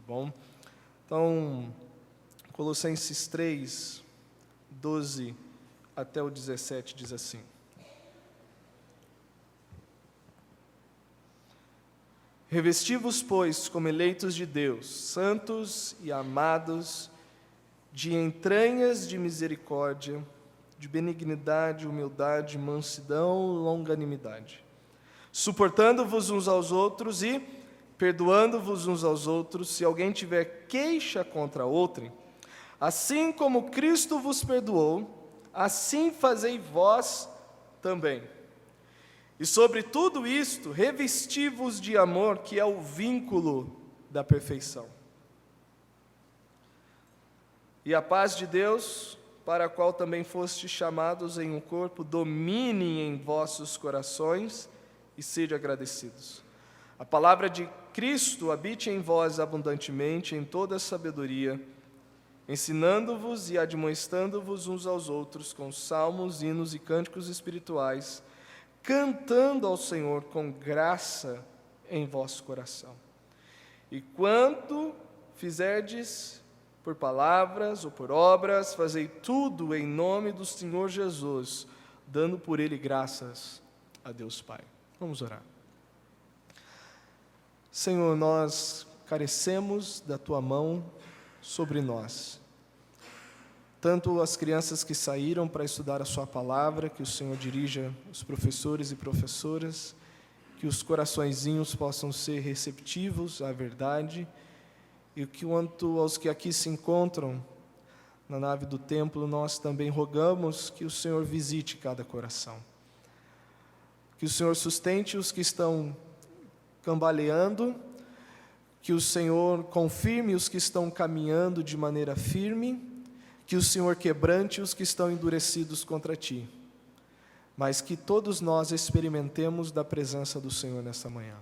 bom? Então, Colossenses 3, 12 até o 17 diz assim: Revesti-vos, pois, como eleitos de Deus, santos e amados, de entranhas de misericórdia, de benignidade, humildade, mansidão, longanimidade, suportando-vos uns aos outros e perdoando-vos uns aos outros, se alguém tiver queixa contra outrem, assim como Cristo vos perdoou, assim fazei vós também. E sobre tudo isto, revesti-vos de amor, que é o vínculo da perfeição. E a paz de Deus, para a qual também fostes chamados em um corpo, domine em vossos corações e sede agradecidos. A palavra de Cristo habite em vós abundantemente, em toda sabedoria, ensinando-vos e admoestando-vos uns aos outros com salmos, hinos e cânticos espirituais, cantando ao Senhor com graça em vosso coração. E quanto fizerdes por palavras ou por obras, fazei tudo em nome do Senhor Jesus, dando por Ele graças a Deus Pai. Vamos orar. Senhor, nós carecemos da Tua mão sobre nós. Tanto as crianças que saíram para estudar a Sua palavra, que o Senhor dirija os professores e professoras, que os coraçõezinhos possam ser receptivos à verdade, e quanto aos que aqui se encontram na nave do templo, nós também rogamos que o Senhor visite cada coração. Que o Senhor sustente os que estão cambaleando, que o Senhor confirme os que estão caminhando de maneira firme, que o Senhor quebrante os que estão endurecidos contra Ti, mas que todos nós experimentemos da presença do Senhor nesta manhã.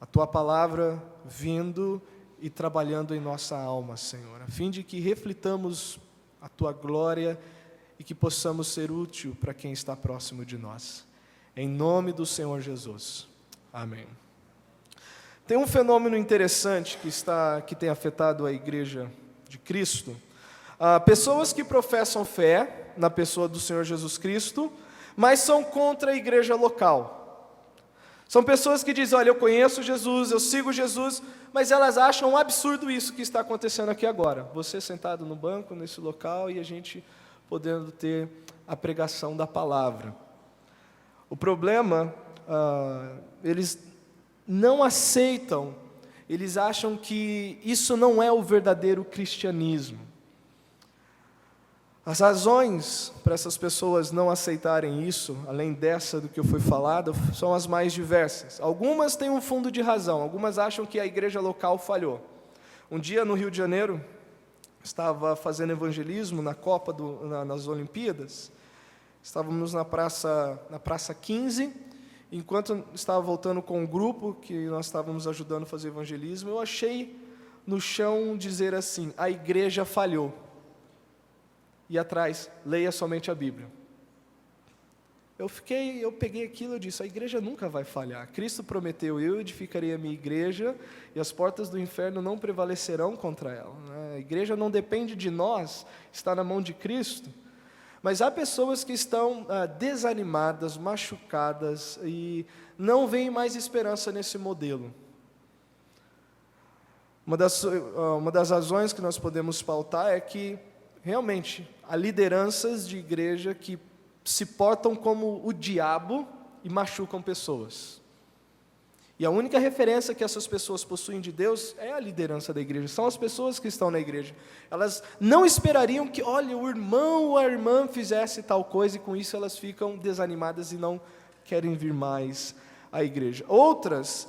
A Tua palavra vindo e trabalhando em nossa alma, Senhor, a fim de que reflitamos a Tua glória e que possamos ser útil para quem está próximo de nós. Em nome do Senhor Jesus. Amém. Tem um fenômeno interessante que tem afetado a Igreja de Cristo. Pessoas que professam fé na pessoa do Senhor Jesus Cristo, mas são contra a igreja local. São pessoas que dizem, olha, eu conheço Jesus, eu sigo Jesus, mas elas acham um absurdo isso que está acontecendo aqui agora. Você sentado no banco, nesse local, e a gente podendo ter a pregação da palavra. O problema, eles não aceitam, eles acham que isso não é o verdadeiro cristianismo. As razões para essas pessoas não aceitarem isso, além dessa do que foi falado, são as mais diversas. Algumas têm um fundo de razão, algumas acham que a igreja local falhou. Um dia no Rio de Janeiro, estava fazendo evangelismo na Copa, nas Olimpíadas, estávamos na Praça 15, enquanto estava voltando com um grupo que nós estávamos ajudando a fazer evangelismo, eu achei no chão dizer assim, a igreja falhou. E atrás, leia somente a Bíblia. Eu peguei aquilo e disse, a igreja nunca vai falhar. Cristo prometeu, eu edificarei a minha igreja e as portas do inferno não prevalecerão contra ela. A igreja não depende de nós, está na mão de Cristo. Mas há pessoas que estão desanimadas, machucadas e não veem mais esperança nesse modelo. Uma das razões que nós podemos pautar é que realmente, há lideranças de igreja que se portam como o diabo e machucam pessoas. E a única referência que essas pessoas possuem de Deus é a liderança da igreja, são as pessoas que estão na igreja. Elas não esperariam que, olha, o irmão ou a irmã fizesse tal coisa, e com isso elas ficam desanimadas e não querem vir mais à igreja. Outras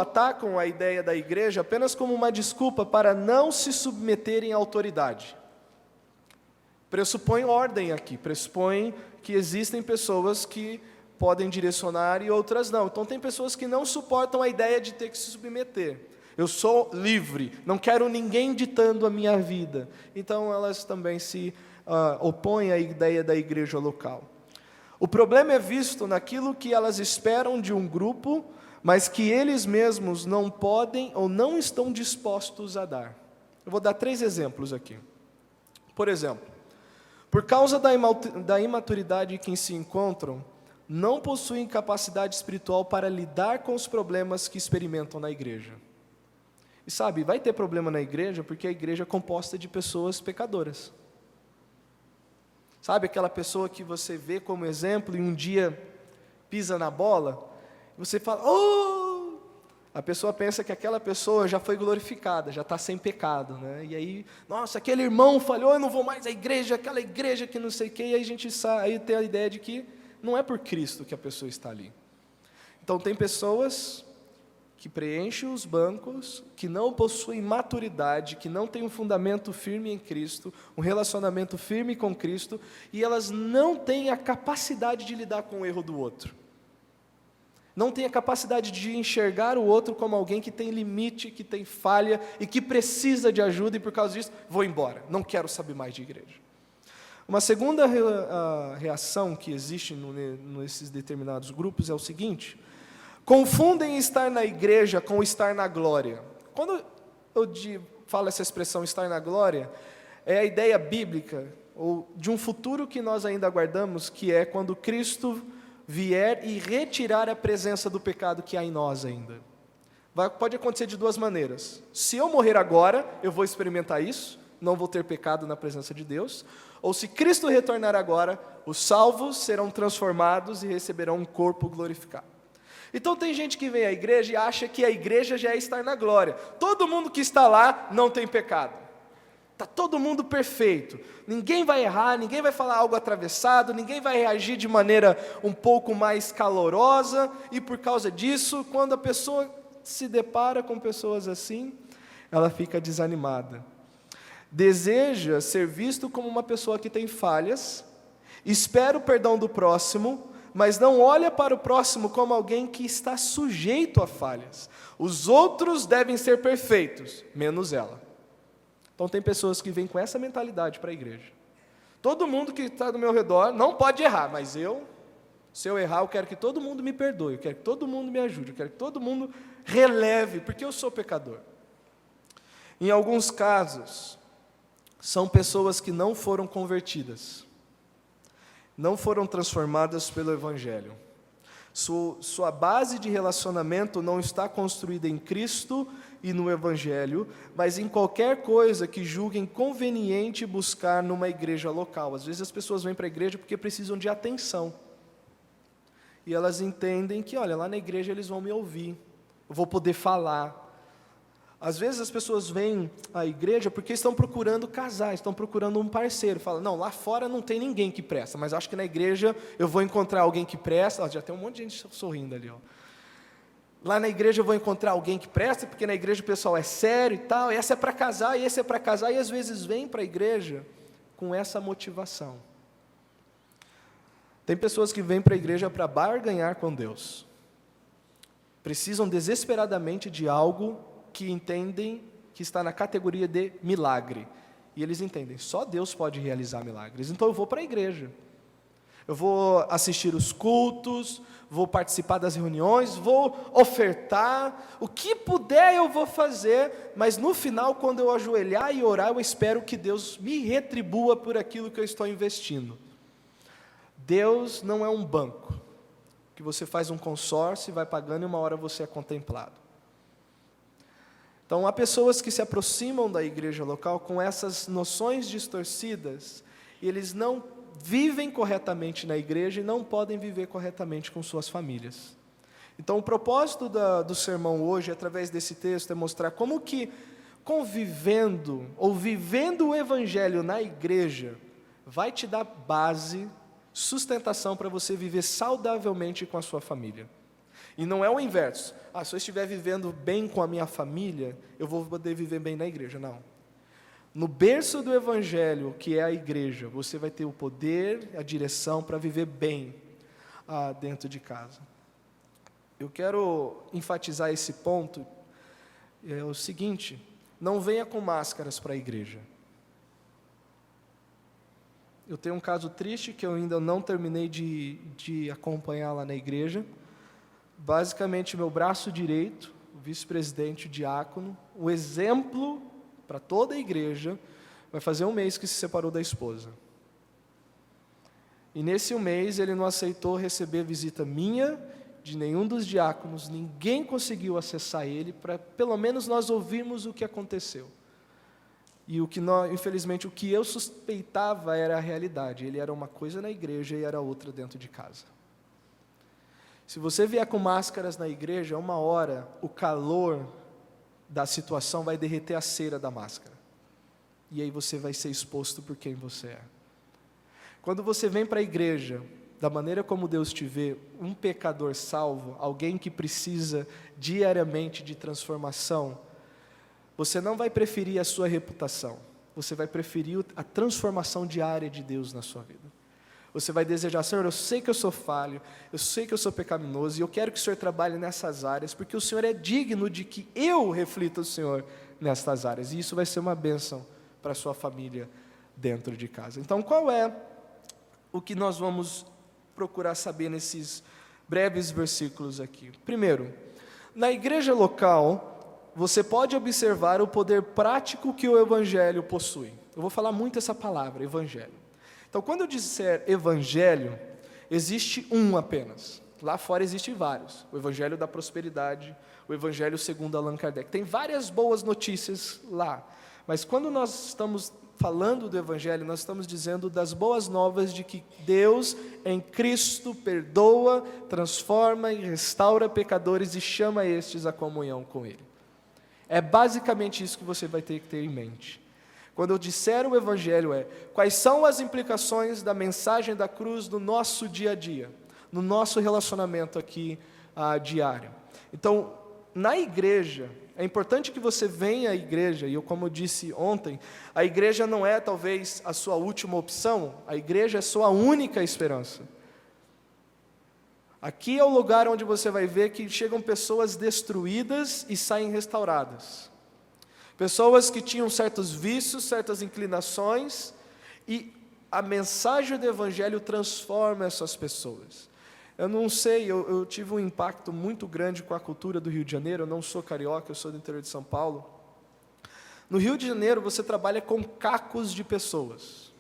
atacam a ideia da igreja apenas como uma desculpa para não se submeterem à autoridade. Pressupõe ordem aqui, pressupõe que existem pessoas que podem direcionar e outras não. Então tem pessoas que não suportam a ideia de ter que se submeter. Eu sou livre, não quero ninguém ditando a minha vida. Então elas também se opõem à ideia da igreja local. O problema é visto naquilo que elas esperam de um grupo, mas que eles mesmos não podem ou não estão dispostos a dar. Eu vou dar 3 exemplos aqui. Por exemplo, por causa da imaturidade em que se encontram, não possuem capacidade espiritual para lidar com os problemas que experimentam na igreja. E sabe, vai ter problema na igreja porque a igreja é composta de pessoas pecadoras. Sabe aquela pessoa que você vê como exemplo e um dia pisa na bola? Você fala, oh! A pessoa pensa que aquela pessoa já foi glorificada, já está sem pecado, né? E aí, nossa, aquele irmão falhou, eu não vou mais à igreja, aquela igreja que não sei o quê, e aí a gente aí tem a ideia de que não é por Cristo que a pessoa está ali. Então tem pessoas que preenchem os bancos, que não possuem maturidade, que não têm um fundamento firme em Cristo, um relacionamento firme com Cristo, e elas não têm a capacidade de lidar com o erro do outro. Não têm a capacidade de enxergar o outro como alguém que tem limite, que tem falha e que precisa de ajuda, e por causa disso, vou embora, não quero saber mais de igreja. Uma segunda reação que existe nesses determinados grupos é o seguinte: confundem estar na igreja com estar na glória. Quando eu falo essa expressão estar na glória, é a ideia bíblica, ou de um futuro que nós ainda aguardamos, que é quando Cristo vier e retirar a presença do pecado que há em nós ainda. Pode acontecer de 2 maneiras. Se eu morrer agora, eu vou experimentar isso, não vou ter pecado na presença de Deus. Ou se Cristo retornar agora, os salvos serão transformados e receberão um corpo glorificado. Então tem gente que vem à igreja e acha que a igreja já é estar na glória. Todo mundo que está lá não tem pecado. Está todo mundo perfeito. Ninguém vai errar, ninguém vai falar algo atravessado, ninguém vai reagir de maneira um pouco mais calorosa. E por causa disso, quando a pessoa se depara com pessoas assim, ela fica desanimada. Deseja ser visto como uma pessoa que tem falhas, espera o perdão do próximo, mas não olha para o próximo como alguém que está sujeito a falhas. Os outros devem ser perfeitos, menos ela. Então tem pessoas que vêm com essa mentalidade para a igreja. Todo mundo que está do meu redor não pode errar, mas se eu errar, eu quero que todo mundo me perdoe, eu quero que todo mundo me ajude, eu quero que todo mundo releve, porque eu sou pecador. Em alguns casos, são pessoas que não foram convertidas, não foram transformadas pelo Evangelho. Sua base de relacionamento não está construída em Cristo e no Evangelho, mas em qualquer coisa que julguem conveniente buscar numa igreja local. Às vezes as pessoas vêm para a igreja porque precisam de atenção. E elas entendem que, olha, lá na igreja eles vão me ouvir, eu vou poder falar. Às vezes as pessoas vêm à igreja porque estão procurando casais, estão procurando um parceiro. Falam, não, lá fora não tem ninguém que presta, mas acho que na igreja eu vou encontrar alguém que presta. Ó, já tem um monte de gente sorrindo ali. Ó. Lá na igreja eu vou encontrar alguém que presta, porque na igreja o pessoal é sério e tal. E essa é para casar, e esse é para casar. E às vezes vêm para a igreja com essa motivação. Tem pessoas que vêm para a igreja para barganhar com Deus. Precisam desesperadamente de algo que entendem que está na categoria de milagre. E eles entendem, só Deus pode realizar milagres. Então eu vou para a igreja. Eu vou assistir os cultos, vou participar das reuniões, vou ofertar, o que puder eu vou fazer, mas no final, quando eu ajoelhar e orar, eu espero que Deus me retribua por aquilo que eu estou investindo. Deus não é um banco, que você faz um consórcio e vai pagando e uma hora você é contemplado. Então, há pessoas que se aproximam da igreja local com essas noções distorcidas, e eles não vivem corretamente na igreja e não podem viver corretamente com suas famílias. Então, o propósito do sermão hoje, através desse texto, é mostrar como que convivendo ou vivendo o evangelho na igreja vai te dar base, sustentação para você viver saudavelmente com a sua família. E não é o inverso. Se eu estiver vivendo bem com a minha família, eu vou poder viver bem na igreja. Não. No berço do Evangelho, que é a igreja, você vai ter o poder, a direção para viver bem dentro de casa. Eu quero enfatizar esse ponto. É o seguinte, não venha com máscaras para a igreja. Eu tenho um caso triste que eu ainda não terminei de acompanhar lá na igreja. basicamente meu braço direito, o vice-presidente, o diácono, o exemplo para toda a igreja, vai fazer 1 mês que se separou da esposa. E nesse 1 mês ele não aceitou receber visita minha, de nenhum dos diáconos, ninguém conseguiu acessar ele para pelo menos nós ouvirmos o que aconteceu. E infelizmente o que eu suspeitava era a realidade, ele era uma coisa na igreja e era outra dentro de casa. Se você vier com máscaras na igreja, uma hora o calor da situação vai derreter a cera da máscara. E aí você vai ser exposto por quem você é. Quando você vem para a igreja, da maneira como Deus te vê, um pecador salvo, alguém que precisa diariamente de transformação, você não vai preferir a sua reputação, você vai preferir a transformação diária de Deus na sua vida. Você vai desejar, Senhor, eu sei que eu sou falho, eu sei que eu sou pecaminoso, e eu quero que o Senhor trabalhe nessas áreas, porque o Senhor é digno de que eu reflita o Senhor nessas áreas, e isso vai ser uma bênção para a sua família dentro de casa. Então, qual é o que nós vamos procurar saber nesses breves versículos aqui? Primeiro, na igreja local, você pode observar o poder prático que o Evangelho possui. Eu vou falar muito essa palavra, Evangelho. Então, quando eu disser Evangelho, existe um apenas. Lá fora existem vários. O Evangelho da prosperidade, o Evangelho segundo Allan Kardec. Tem várias boas notícias lá. Mas quando nós estamos falando do Evangelho, nós estamos dizendo das boas novas de que Deus, em Cristo, perdoa, transforma e restaura pecadores e chama estes à comunhão com Ele. É basicamente isso que você vai ter que ter em mente. Quando eu disser o Evangelho quais são as implicações da mensagem da cruz no nosso dia a dia, no nosso relacionamento aqui diário. Então, na igreja, é importante que você venha à igreja, e como eu disse ontem, a igreja não é talvez a sua última opção, a igreja é a sua única esperança. Aqui é o lugar onde você vai ver que chegam pessoas destruídas e saem restauradas. Pessoas que tinham certos vícios, certas inclinações, e a mensagem do Evangelho transforma essas pessoas. Eu não sei, eu tive um impacto muito grande com a cultura do Rio de Janeiro. Eu não sou carioca, eu sou do interior de São Paulo. No Rio de Janeiro você trabalha com cacos de pessoas.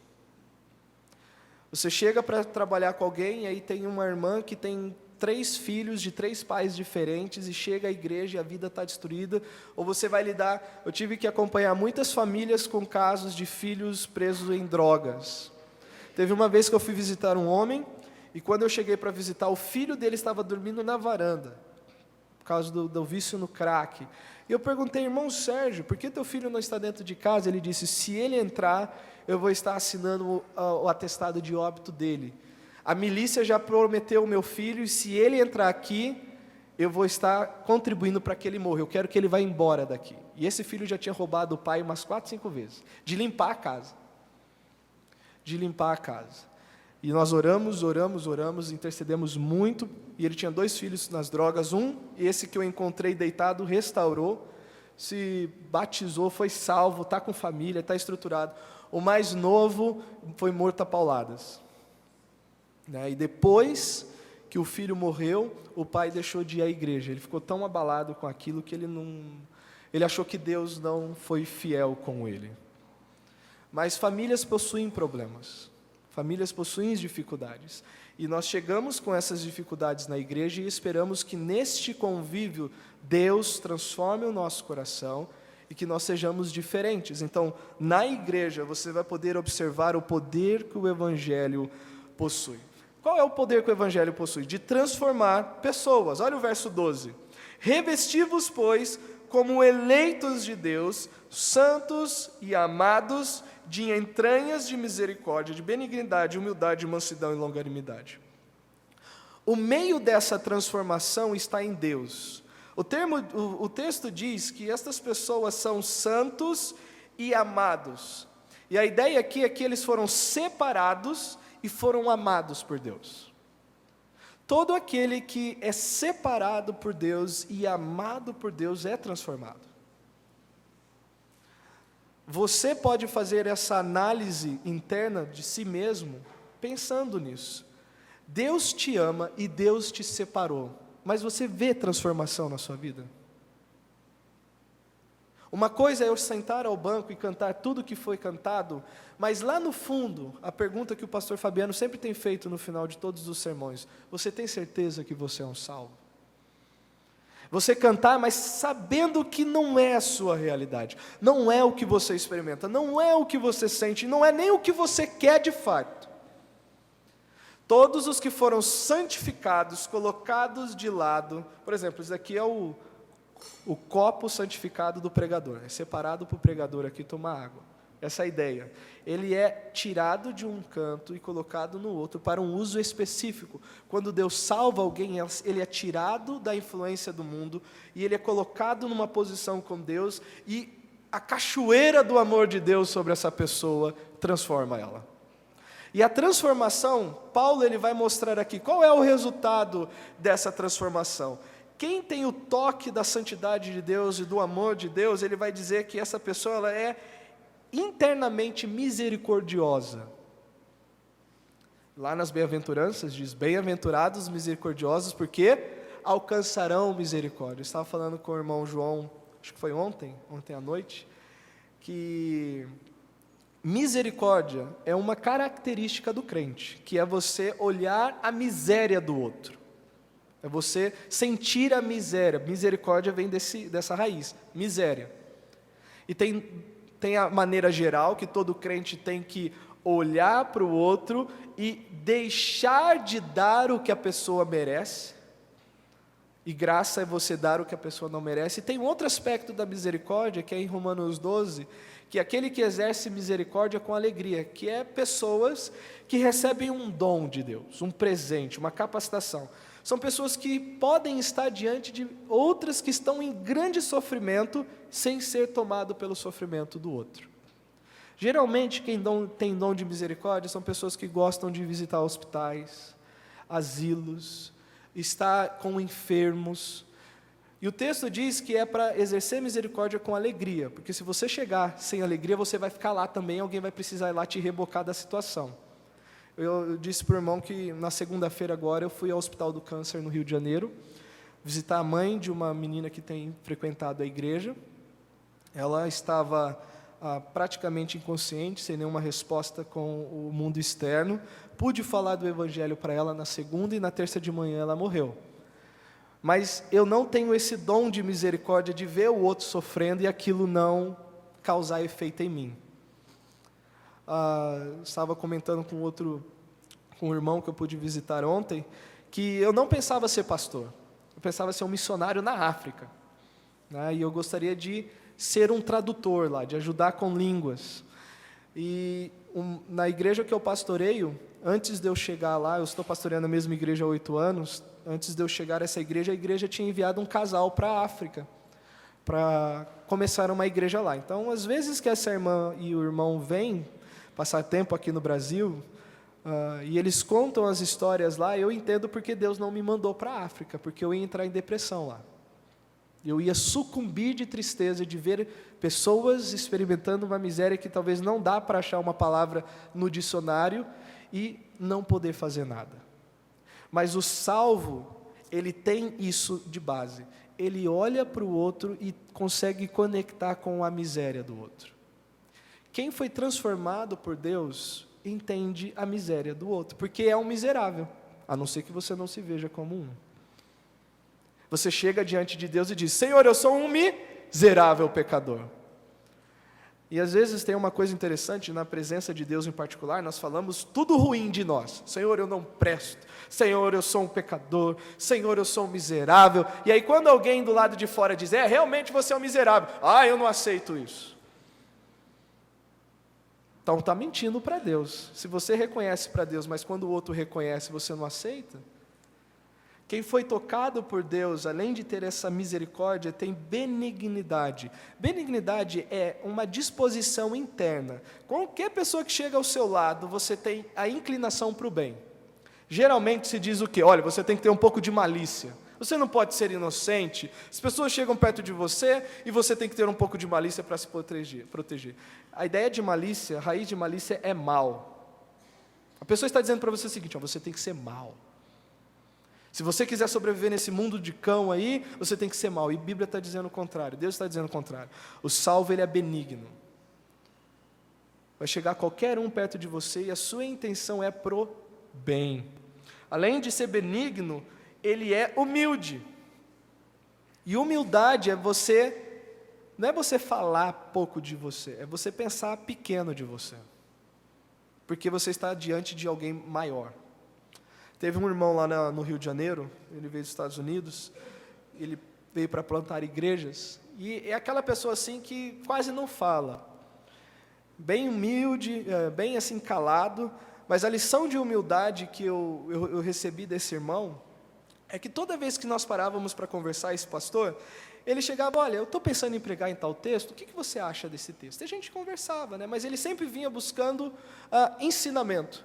Você chega para trabalhar com alguém, e aí tem uma irmã que tem 3 filhos de 3 pais diferentes, e chega à igreja e a vida está destruída. Ou você vai lidar, eu tive que acompanhar muitas famílias com casos de filhos presos em drogas. Teve uma vez que eu fui visitar um homem, e quando eu cheguei para visitar, o filho dele estava dormindo na varanda, por causa do vício no crack. E eu perguntei, irmão Sérgio, por que teu filho não está dentro de casa? Ele disse, se ele entrar, eu vou estar assinando o atestado de óbito dele. A milícia já prometeu o meu filho, e se ele entrar aqui, eu vou estar contribuindo para que ele morra. Eu quero que ele vá embora daqui. E esse filho já tinha roubado o pai umas 4, 5 vezes, de limpar a casa. E nós oramos, intercedemos muito, e ele tinha 2 filhos nas drogas, e esse que eu encontrei deitado, restaurou, se batizou, foi salvo, está com família, está estruturado. O mais novo foi morto a pauladas. E depois que o filho morreu, o pai deixou de ir à igreja. Ele ficou tão abalado com aquilo que ele achou que Deus não foi fiel com ele. Mas famílias possuem problemas. Famílias possuem dificuldades, e nós chegamos com essas dificuldades na igreja e esperamos que neste convívio Deus transforme o nosso coração e que nós sejamos diferentes. Então, na igreja você vai poder observar o poder que o Evangelho possui. Qual é o poder que o Evangelho possui? De transformar pessoas. Olha o verso 12. Revesti-vos, pois, como eleitos de Deus, santos e amados, de entranhas de misericórdia, de benignidade, humildade, mansidão e longanimidade. O meio dessa transformação está em Deus. O texto diz que estas pessoas são santos e amados. E a ideia aqui é que eles foram separados e foram amados por Deus. Todo aquele que é separado por Deus e amado por Deus é transformado. Você pode fazer essa análise interna de si mesmo, pensando nisso. Deus te ama e Deus te separou. mas você vê transformação na sua vida? Uma coisa é eu sentar ao banco e cantar tudo que foi cantado, mas lá no fundo, a pergunta que o pastor Fabiano sempre tem feito no final de todos os sermões: você tem certeza que você é um salvo? Você cantar, mas sabendo que não é a sua realidade, não é o que você experimenta, não é o que você sente, não é nem o que você quer de fato. Todos os que foram santificados, colocados de lado, por exemplo, isso aqui é o copo santificado do pregador, é separado para o pregador aqui tomar água. Essa é a ideia. Ele é tirado de um canto e colocado no outro para um uso específico. Quando Deus salva alguém, ele é tirado da influência do mundo e ele é colocado numa posição com Deus, e a cachoeira do amor de Deus sobre essa pessoa transforma ela. E a transformação, Paulo ele vai mostrar aqui qual é o resultado dessa transformação. Quem tem o toque da santidade de Deus e do amor de Deus, ele vai dizer que essa pessoa ela é internamente misericordiosa. Lá nas bem-aventuranças diz: bem-aventurados misericordiosos, porque alcançarão misericórdia. Eu estava falando com o irmão João, acho que foi ontem à noite, que misericórdia é uma característica do crente, que é você olhar a miséria do outro, é você sentir a miséria. Misericórdia vem dessa raiz, miséria. E tem a maneira geral, que todo crente tem que olhar para o outro e deixar de dar o que a pessoa merece, e graça é você dar o que a pessoa não merece. E tem um outro aspecto da misericórdia, que é em Romanos 12, que é aquele que exerce misericórdia com alegria, que é pessoas que recebem um dom de Deus, um presente, uma capacitação. São pessoas que podem estar diante de outras que estão em grande sofrimento, sem ser tomado pelo sofrimento do outro. Geralmente, quem tem dom de misericórdia são pessoas que gostam de visitar hospitais, asilos, estar com enfermos. E o texto diz que é para exercer misericórdia com alegria, porque se você chegar sem alegria, você vai ficar lá também, alguém vai precisar ir lá te rebocar da situação. Eu disse para o irmão que na segunda-feira agora eu fui ao Hospital do Câncer no Rio de Janeiro, visitar a mãe de uma menina que tem frequentado a igreja. Ela estava praticamente inconsciente, sem nenhuma resposta com o mundo externo. Pude falar do evangelho para ela na segunda, e na terça de manhã ela morreu. Mas eu não tenho esse dom de misericórdia de ver o outro sofrendo e aquilo não causar efeito em mim. Estava comentando com um irmão que eu pude visitar ontem, que eu não pensava ser pastor, eu pensava ser um missionário na África, né? E eu gostaria de ser um tradutor lá, de ajudar com línguas. E na igreja que eu pastoreio, antes de eu chegar lá, eu estou pastoreando a mesma igreja há 8 anos, antes de eu chegar a essa igreja, a igreja tinha enviado um casal para a África, para começar uma igreja lá. Então, às vezes que essa irmã e o irmão vêm passar tempo aqui no Brasil, e eles contam as histórias lá, eu entendo porque Deus não me mandou para a África, porque eu ia entrar em depressão lá. Eu ia sucumbir de tristeza de ver pessoas experimentando uma miséria que talvez não dá para achar uma palavra no dicionário e não poder fazer nada. Mas o salvo, ele tem isso de base. Ele olha para o outro e consegue conectar com a miséria do outro. Quem foi transformado por Deus entende a miséria do outro, porque é um miserável, a não ser que você não se veja como um. Você chega diante de Deus e diz: Senhor, eu sou um miserável pecador. E às vezes tem uma coisa interessante, na presença de Deus em particular, nós falamos tudo ruim de nós. Senhor, eu não presto. Senhor, eu sou um pecador. Senhor, eu sou um miserável. E aí quando alguém do lado de fora diz: realmente você é um miserável. Eu não aceito isso. Então está mentindo para Deus. Se você reconhece para Deus, mas quando o outro reconhece, você não aceita. Quem foi tocado por Deus, além de ter essa misericórdia, tem benignidade. Benignidade é uma disposição interna. Qualquer pessoa que chega ao seu lado, você tem a inclinação para o bem. Geralmente se diz o quê? Olha, você tem que ter um pouco de malícia. Você não pode ser inocente. As pessoas chegam perto de você e você tem que ter um pouco de malícia para se proteger. A ideia de malícia, a raiz de malícia é mal. A pessoa está dizendo para você o seguinte: você tem que ser mal. Se você quiser sobreviver nesse mundo de cão aí, você tem que ser mau. E a Bíblia está dizendo o contrário, Deus está dizendo o contrário. O salvo, ele é benigno. Vai chegar qualquer um perto de você e a sua intenção é pro bem. Além de ser benigno, ele é humilde. E humildade não é você falar pouco de você, é você pensar pequeno de você. Porque você está diante de alguém maior. Teve um irmão lá no Rio de Janeiro, ele veio dos Estados Unidos, ele veio para plantar igrejas, e é aquela pessoa assim que quase não fala, bem humilde, bem assim calado, mas a lição de humildade que eu recebi desse irmão, é que toda vez que nós parávamos para conversar, esse pastor, ele chegava, olha, eu estou pensando em pregar em tal texto, o que você acha desse texto? E a gente conversava, né? Mas ele sempre vinha buscando ensinamento.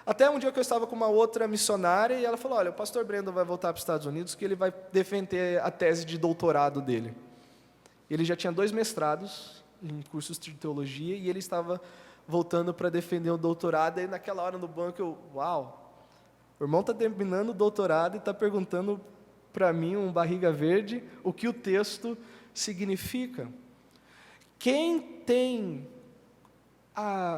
Até um dia que eu estava com uma outra missionária, e ela falou, olha, o pastor Brandon vai voltar para os Estados Unidos, que ele vai defender a tese de doutorado dele. Ele já tinha 2 mestrados em cursos de teologia, e ele estava voltando para defender o doutorado, e naquela hora no banco uau, o irmão está terminando o doutorado e está perguntando para mim, um barriga verde, o que o texto significa. Quem tem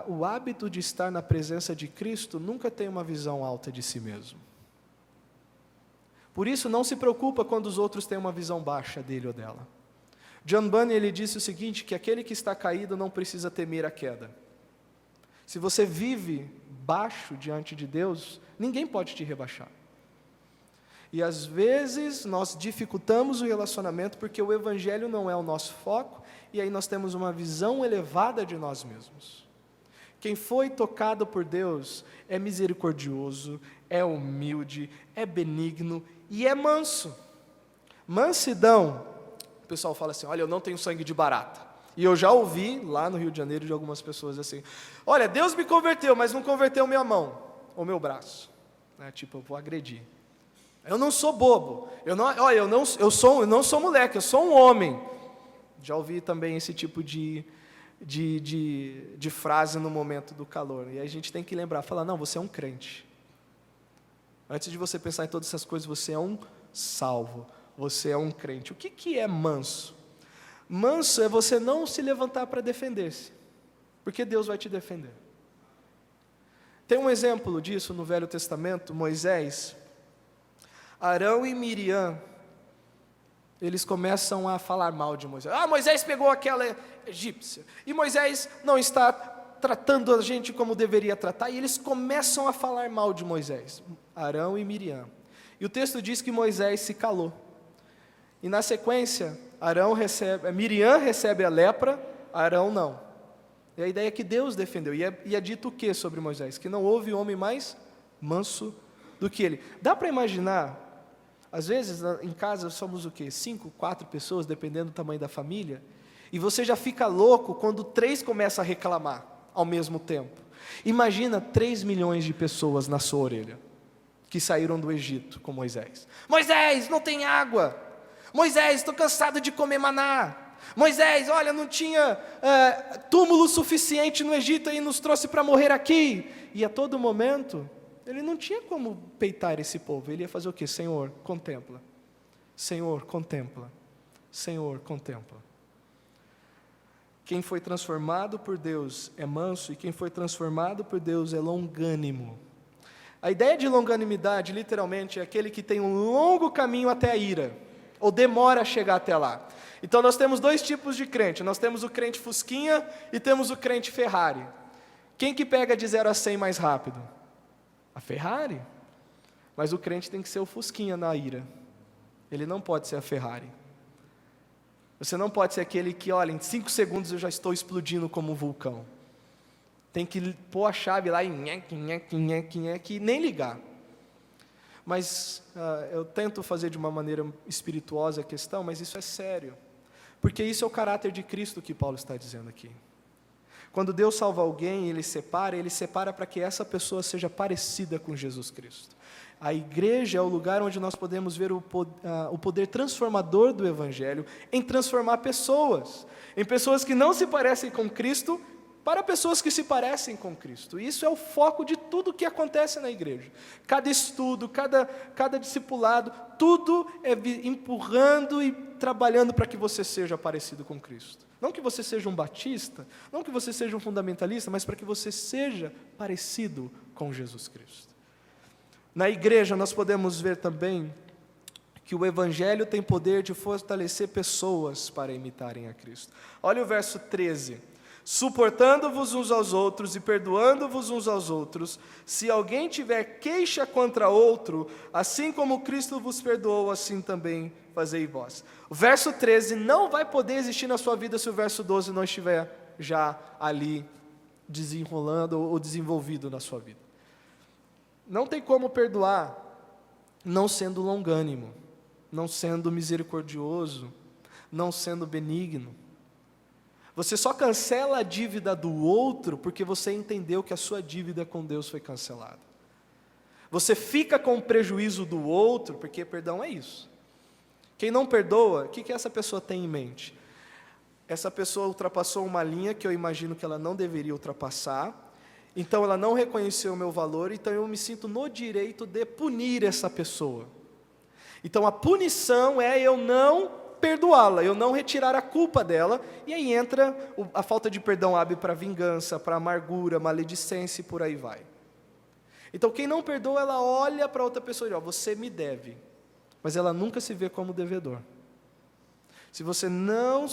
o hábito de estar na presença de Cristo, nunca tem uma visão alta de si mesmo. Por isso, não se preocupa quando os outros têm uma visão baixa dele ou dela. John Bunyan, ele disse o seguinte, que aquele que está caído não precisa temer a queda. Se você vive baixo diante de Deus, ninguém pode te rebaixar. E às vezes nós dificultamos o relacionamento porque o Evangelho não é o nosso foco, e aí nós temos uma visão elevada de nós mesmos. Quem foi tocado por Deus é misericordioso, é humilde, é benigno e é manso. Mansidão, o pessoal fala assim, olha, eu não tenho sangue de barata. E eu já ouvi lá no Rio de Janeiro de algumas pessoas assim, olha, Deus me converteu, mas não converteu minha mão ou meu braço. Tipo, eu vou agredir. Eu não sou bobo, eu não sou moleque, eu sou um homem. Já ouvi também esse tipo de frase no momento do calor. E aí a gente tem que lembrar, falar, não, você é um crente. Antes de você pensar em todas essas coisas, você é um salvo, você é um crente. O que é manso? Manso é você não se levantar para defender-se, porque Deus vai te defender. Tem um exemplo disso no Velho Testamento, Moisés. Arão e Miriam, eles começam a falar mal de Moisés. Moisés pegou aquela egípcia, e Moisés não está tratando a gente como deveria tratar, e eles começam a falar mal de Moisés, Arão e Miriam. E o texto diz que Moisés se calou. E na sequência, Miriam recebe a lepra, Arão não. E a ideia é que Deus defendeu. E é dito o que sobre Moisés? Que não houve homem mais manso do que ele. Dá para imaginar, às vezes em casa somos o quê? 5, 4 pessoas, dependendo do tamanho da família. E você já fica louco quando 3 começam a reclamar ao mesmo tempo. Imagina 3 milhões de pessoas na sua orelha, que saíram do Egito com Moisés. Moisés, não tem água. Moisés, estou cansado de comer maná. Moisés, olha, não tinha túmulo suficiente no Egito e nos trouxe para morrer aqui. E a todo momento, ele não tinha como peitar esse povo. Ele ia fazer o quê? Senhor, contempla. Senhor, contempla. Senhor, contempla. Quem foi transformado por Deus é manso, e quem foi transformado por Deus é longânimo. A ideia de longanimidade, literalmente, é aquele que tem um longo caminho até a ira, ou demora a chegar até lá. Então nós temos 2 tipos de crente. Nós temos o crente Fusquinha e temos o crente Ferrari. Quem que pega de 0 a 100 mais rápido? A Ferrari. Mas o crente tem que ser o Fusquinha na ira. Ele não pode ser a Ferrari. Você não pode ser aquele que, olha, em 5 segundos eu já estou explodindo como um vulcão. Tem que pôr a chave lá e nem ligar. Mas eu tento fazer de uma maneira espirituosa a questão, mas isso é sério. Porque isso é o caráter de Cristo que Paulo está dizendo aqui. Quando Deus salva alguém, Ele separa para que essa pessoa seja parecida com Jesus Cristo. A igreja é o lugar onde nós podemos ver o poder transformador do Evangelho em transformar pessoas. Em pessoas que não se parecem com Cristo, para pessoas que se parecem com Cristo. Isso é o foco de tudo que acontece na igreja. Cada estudo, cada discipulado, tudo é empurrando e trabalhando para que você seja parecido com Cristo. Não que você seja um batista, não que você seja um fundamentalista, mas para que você seja parecido com Jesus Cristo. Na igreja nós podemos ver também que o Evangelho tem poder de fortalecer pessoas para imitarem a Cristo. Olha o verso 13. Suportando-vos uns aos outros e perdoando-vos uns aos outros, se alguém tiver queixa contra outro, assim como Cristo vos perdoou, assim também fazei vós. O verso 13 não vai poder existir na sua vida se o verso 12 não estiver já ali desenrolando ou desenvolvido na sua vida. Não tem como perdoar não sendo longânimo, não sendo misericordioso, não sendo benigno. Você só cancela a dívida do outro porque você entendeu que a sua dívida com Deus foi cancelada. Você fica com o prejuízo do outro, porque perdão é isso. Quem não perdoa, o que essa pessoa tem em mente? Essa pessoa ultrapassou uma linha que eu imagino que ela não deveria ultrapassar, então ela não reconheceu o meu valor, então eu me sinto no direito de punir essa pessoa. Então a punição é eu não perdoá-la, eu não retirar a culpa dela, e aí entra a falta de perdão abre para vingança, para amargura, maledicência e por aí vai. Então quem não perdoa, ela olha para outra pessoa e diz, você me deve, mas ela nunca se vê como devedor. Se você não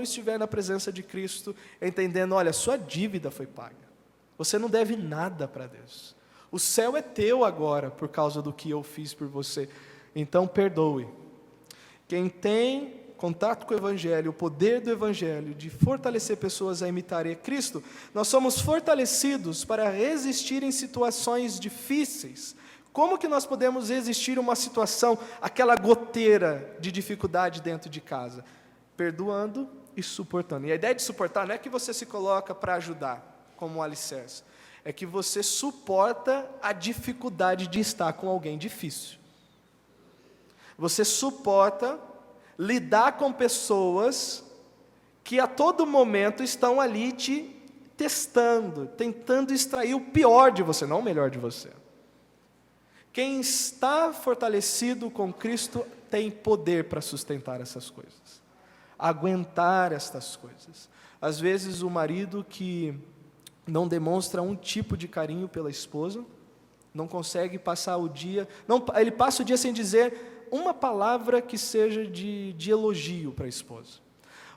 estiver na presença de Cristo, entendendo, olha, sua dívida foi paga, você não deve nada para Deus, o céu é teu agora, por causa do que eu fiz por você, então perdoe. Quem tem contato com o Evangelho, o poder do Evangelho, de fortalecer pessoas a imitarem a Cristo, nós somos fortalecidos para resistir em situações difíceis. Como que nós podemos resistir a uma situação, aquela goteira de dificuldade dentro de casa? Perdoando e suportando. E a ideia de suportar não é que você se coloca para ajudar, como um alicerce. É que você suporta a dificuldade de estar com alguém difícil. Você suporta lidar com pessoas que a todo momento estão ali te testando, tentando extrair o pior de você, não o melhor de você. Quem está fortalecido com Cristo tem poder para sustentar essas coisas, aguentar estas coisas. Às vezes o marido que não demonstra um tipo de carinho pela esposa, não consegue passar o dia, ele passa o dia sem dizer uma palavra que seja de elogio para a esposa.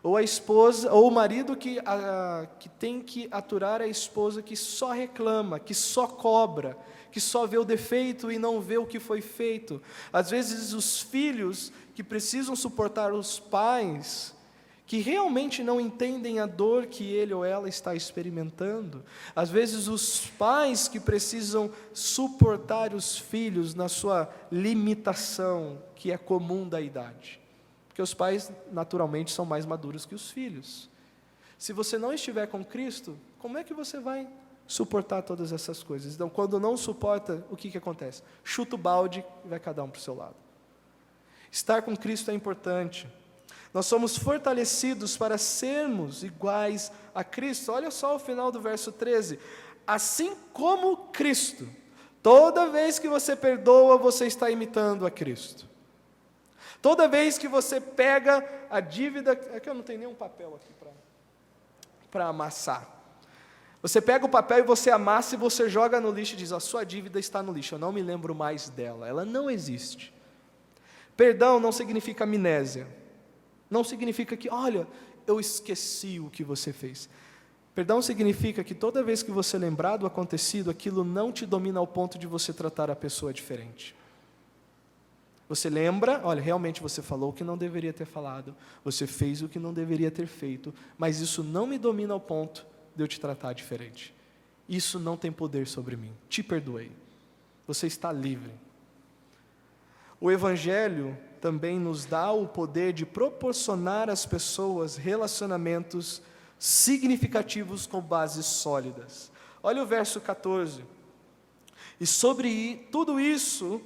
Ou a esposa, ou o marido que tem que aturar a esposa que só reclama, que só cobra, que só vê o defeito e não vê o que foi feito. Às vezes os filhos que precisam suportar os pais, que realmente não entendem a dor que ele ou ela está experimentando. Às vezes os pais que precisam suportar os filhos na sua limitação, que é comum da idade. Porque os pais, naturalmente, são mais maduros que os filhos. Se você não estiver com Cristo, como é que você vai suportar todas essas coisas? Então, quando não suporta, o que acontece? Chuta o balde e vai cada um para o seu lado. Estar com Cristo é importante. Nós somos fortalecidos para sermos iguais a Cristo. Olha só o final do verso 13. Assim como Cristo, toda vez que você perdoa, você está imitando a Cristo. Toda vez que você pega a dívida, é que eu não tenho nenhum papel aqui para amassar. Você pega o papel e você amassa e você joga no lixo e diz, a sua dívida está no lixo, eu não me lembro mais dela, ela não existe. Perdão não significa amnésia. Não significa que, olha, eu esqueci o que você fez. Perdão significa que toda vez que você lembrar do acontecido, aquilo não te domina ao ponto de você tratar a pessoa diferente. Você lembra, olha, realmente você falou o que não deveria ter falado, você fez o que não deveria ter feito, mas isso não me domina ao ponto de eu te tratar diferente. Isso não tem poder sobre mim. Te perdoei. Você está livre. O Evangelho também nos dá o poder de proporcionar às pessoas relacionamentos significativos com bases sólidas. Olha o verso 14. E sobre tudo isso,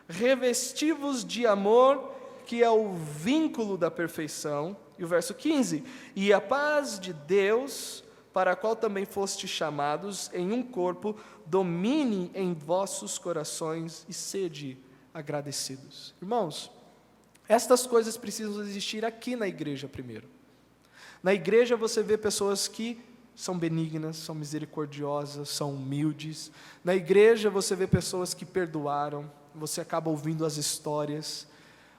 revesti-vos de amor, que é o vínculo da perfeição. E o verso 15. E a paz de Deus, para a qual também fostes chamados em um corpo, domine em vossos corações e sede agradecidos. Irmãos, estas coisas precisam existir aqui na igreja primeiro. Na igreja você vê pessoas que são benignas, são misericordiosas, são humildes. Na igreja você vê pessoas que perdoaram, você acaba ouvindo as histórias,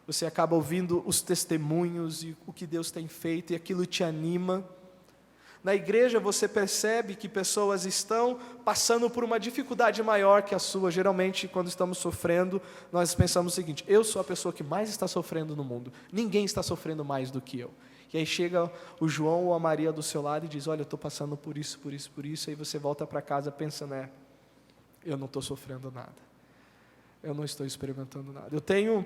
você acaba ouvindo os testemunhos e o que Deus tem feito, e aquilo te anima. Na igreja você percebe que pessoas estão passando por uma dificuldade maior que a sua. Geralmente, quando estamos sofrendo, nós pensamos o seguinte: eu sou a pessoa que mais está sofrendo no mundo, ninguém está sofrendo mais do que eu. E aí chega o João ou a Maria do seu lado e diz: olha, eu estou passando por isso, por isso, por isso. Aí você volta para casa pensando: eu não estou sofrendo nada, eu não estou experimentando nada. Eu tenho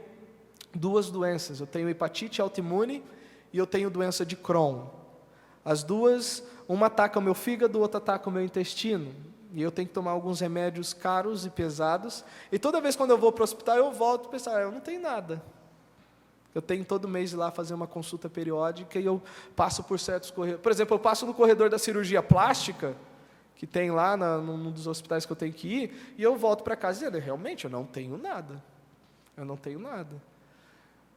2 doenças, eu tenho hepatite autoimune e eu tenho doença de Crohn. As duas, uma ataca o meu fígado, outra ataca o meu intestino. E eu tenho que tomar alguns remédios caros e pesados. E toda vez quando eu vou para o hospital, eu volto a pensar: eu não tenho nada. Eu tenho todo mês ir lá fazer uma consulta periódica e eu passo por certos corredores. Por exemplo, eu passo no corredor da cirurgia plástica, que tem lá num dos hospitais que eu tenho que ir, e eu volto para casa dizendo: realmente, eu não tenho nada. Eu não tenho nada.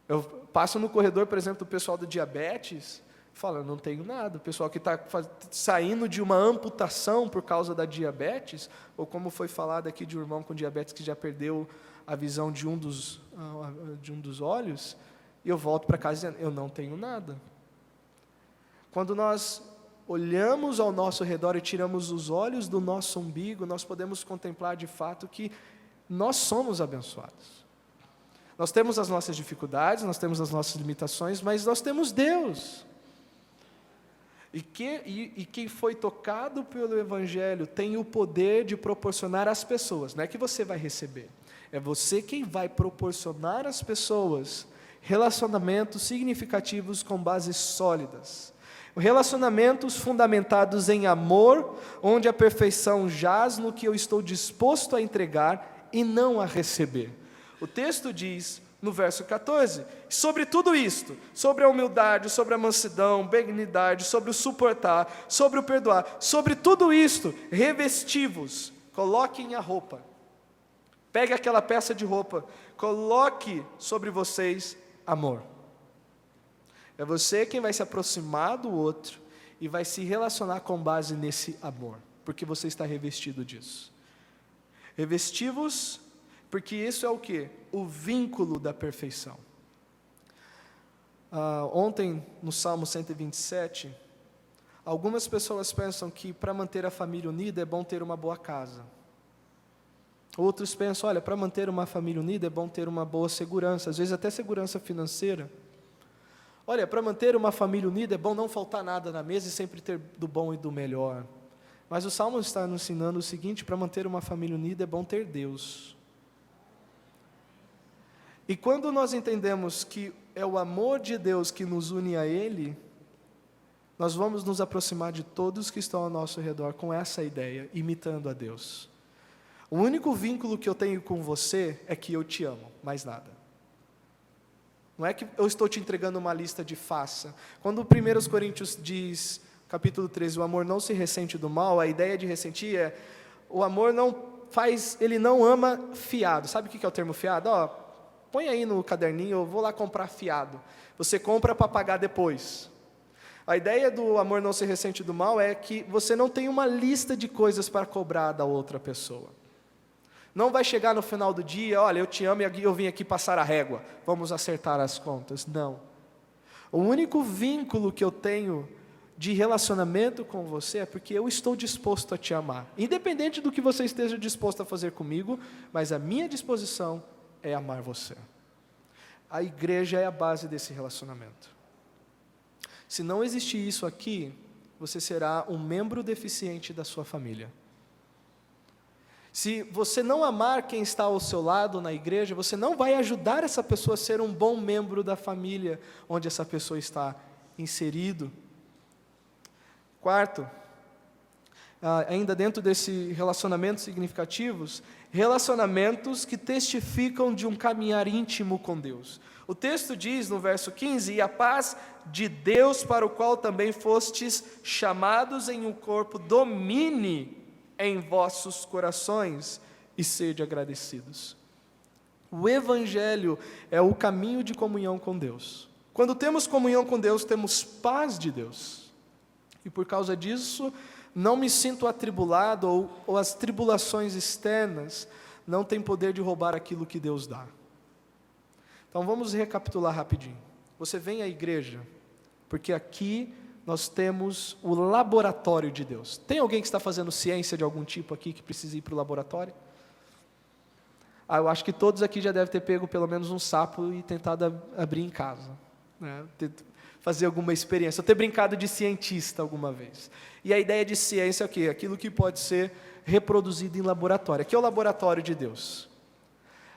Eu passo no corredor, por exemplo, do pessoal do diabetes, fala: não tenho nada. O pessoal que está saindo de uma amputação por causa da diabetes, ou como foi falado aqui de um irmão com diabetes que já perdeu a visão de um dos olhos, e eu volto para casa dizendo: eu não tenho nada. Quando nós olhamos ao nosso redor e tiramos os olhos do nosso umbigo, nós podemos contemplar de fato que nós somos abençoados. Nós temos as nossas dificuldades, nós temos as nossas limitações, mas nós temos Deus. E quem foi tocado pelo Evangelho tem o poder de proporcionar às pessoas. Não é que você vai receber, é você quem vai proporcionar às pessoas relacionamentos significativos com bases sólidas. Relacionamentos fundamentados em amor, onde a perfeição jaz no que eu estou disposto a entregar e não a receber. O texto diz, no verso 14, sobre tudo isto, sobre a humildade, sobre a mansidão, benignidade, sobre o suportar, sobre o perdoar, sobre tudo isto, revesti-vos, coloquem a roupa. Pegue aquela peça de roupa, coloque sobre vocês amor. É você quem vai se aproximar do outro e vai se relacionar com base nesse amor, porque você está revestido disso. Revesti-vos, porque isso é o quê? O vínculo da perfeição. Ontem, no Salmo 127, algumas pessoas pensam que para manter a família unida é bom ter uma boa casa. Outros pensam: olha, para manter uma família unida é bom ter uma boa segurança, às vezes até segurança financeira. Olha, para manter uma família unida é bom não faltar nada na mesa e sempre ter do bom e do melhor. Mas o Salmo está nos ensinando o seguinte: para manter uma família unida é bom ter Deus. E quando nós entendemos que é o amor de Deus que nos une a Ele, nós vamos nos aproximar de todos que estão ao nosso redor com essa ideia, imitando a Deus. O único vínculo que eu tenho com você é que eu te amo, mais nada. Não é que eu estou te entregando uma lista de faça. Quando 1 Coríntios diz, capítulo 13, o amor não se ressente do mal, a ideia de ressentir é, o amor ele não ama fiado. Sabe o que é o termo fiado? Põe aí no caderninho, eu vou lá comprar fiado. Você compra para pagar depois. A ideia do amor não se ressente do mal é que você não tem uma lista de coisas para cobrar da outra pessoa. Não vai chegar no final do dia: olha, eu te amo e eu vim aqui passar a régua, vamos acertar as contas. Não. O único vínculo que eu tenho de relacionamento com você é porque eu estou disposto a te amar. Independente do que você esteja disposto a fazer comigo, mas a minha disposição é amar você. A igreja é a base desse relacionamento. Se não existir isso aqui, você será um membro deficiente da sua família. Se você não amar quem está ao seu lado na igreja, você não vai ajudar essa pessoa a ser um bom membro da família onde essa pessoa está inserido. Quarto, ainda dentro desse relacionamentos significativos, relacionamentos que testificam de um caminhar íntimo com Deus. O texto diz no verso 15: e a paz de Deus, para o qual também fostes chamados em um corpo, domine em vossos corações e sede agradecidos. O Evangelho é o caminho de comunhão com Deus. Quando temos comunhão com Deus, temos paz de Deus. E por causa disso, não me sinto atribulado, ou as tribulações externas não têm poder de roubar aquilo que Deus dá. Então vamos recapitular rapidinho. Você vem à igreja, porque aqui nós temos o laboratório de Deus. Tem alguém que está fazendo ciência de algum tipo aqui que precisa ir para o laboratório? Eu acho que todos aqui já devem ter pego pelo menos um sapo e tentado abrir em casa, né? Fazer alguma experiência, ou ter brincado de cientista alguma vez. E a ideia de ciência é o quê? Aquilo que pode ser reproduzido em laboratório. Aqui é o laboratório de Deus.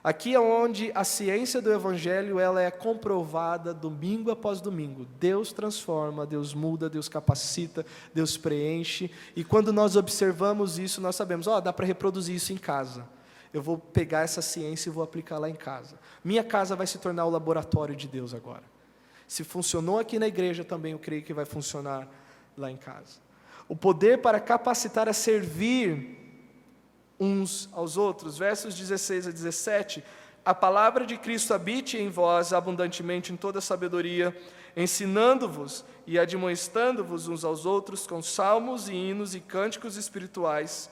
Aqui é onde a ciência do Evangelho ela é comprovada domingo após domingo. Deus transforma, Deus muda, Deus capacita, Deus preenche. E quando nós observamos isso, nós sabemos, dá para reproduzir isso em casa. Eu vou pegar essa ciência e vou aplicar lá em casa. Minha casa vai se tornar o laboratório de Deus agora. Se funcionou aqui na igreja, também eu creio que vai funcionar lá em casa. O poder para capacitar a servir uns aos outros, versos 16 a 17, a palavra de Cristo habite em vós abundantemente em toda sabedoria, ensinando-vos e admoestando-vos uns aos outros com salmos e hinos e cânticos espirituais,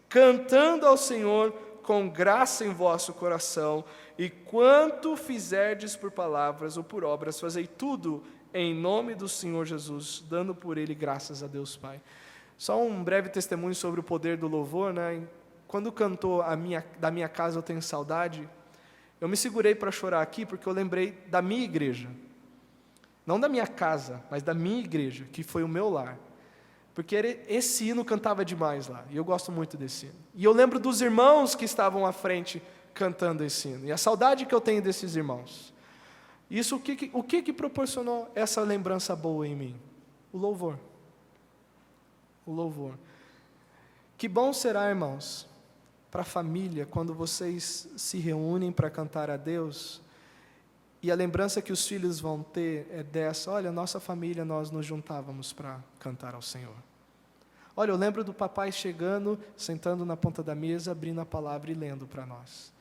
cantando ao Senhor com graça em vosso coração, e quanto fizerdes por palavras ou por obras, fazei tudo em nome do Senhor Jesus, dando por Ele graças a Deus Pai. Só um breve testemunho sobre o poder do louvor, né? Quando cantou da minha casa eu tenho saudade, eu me segurei para chorar aqui, porque eu lembrei da minha igreja, não da minha casa, mas da minha igreja, que foi o meu lar, porque esse hino cantava demais lá, e eu gosto muito desse hino, e eu lembro dos irmãos que estavam à frente cantando esse hino, e a saudade que eu tenho desses irmãos. Isso, o que proporcionou essa lembrança boa em mim? O louvor. O louvor. Que bom será, irmãos, para a família, quando vocês se reúnem para cantar a Deus, e a lembrança que os filhos vão ter é dessa: olha, nossa família, nós nos juntávamos para cantar ao Senhor. Olha, eu lembro do papai chegando, sentando na ponta da mesa, abrindo a palavra e lendo para nós.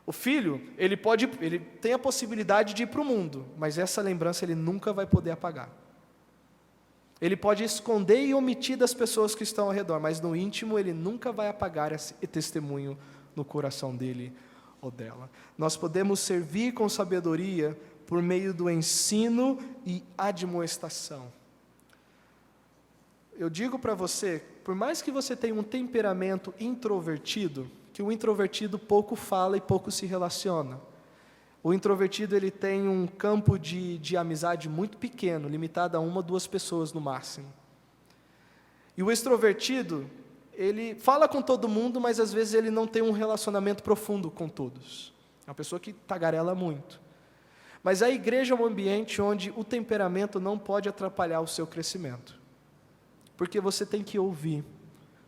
O filho, ele tem a possibilidade de ir para o mundo, mas essa lembrança ele nunca vai poder apagar. Ele pode esconder e omitir das pessoas que estão ao redor, mas no íntimo ele nunca vai apagar esse testemunho no coração dele ou dela. Nós podemos servir com sabedoria por meio do ensino e admoestação. Eu digo para você, por mais que você tenha um temperamento introvertido, que o introvertido pouco fala e pouco se relaciona. O introvertido ele tem um campo de amizade muito pequeno, limitado a 1 ou 2 pessoas no máximo. E o extrovertido, ele fala com todo mundo, mas às vezes ele não tem um relacionamento profundo com todos. É uma pessoa que tagarela muito. Mas a igreja é um ambiente onde o temperamento não pode atrapalhar o seu crescimento. Porque você tem que ouvir,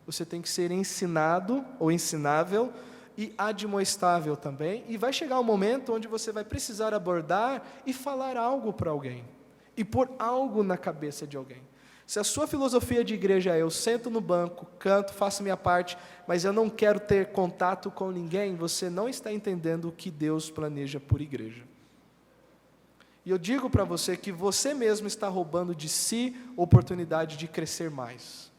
você tem que ser ensinado ou ensinável, e admoestável também, e vai chegar um momento onde você vai precisar abordar e falar algo para alguém, e pôr algo na cabeça de alguém. Se a sua filosofia de igreja é: eu sento no banco, canto, faço minha parte, mas eu não quero ter contato com ninguém, você não está entendendo o que Deus planeja por igreja. E eu digo para você que você mesmo está roubando de si a oportunidade de crescer mais,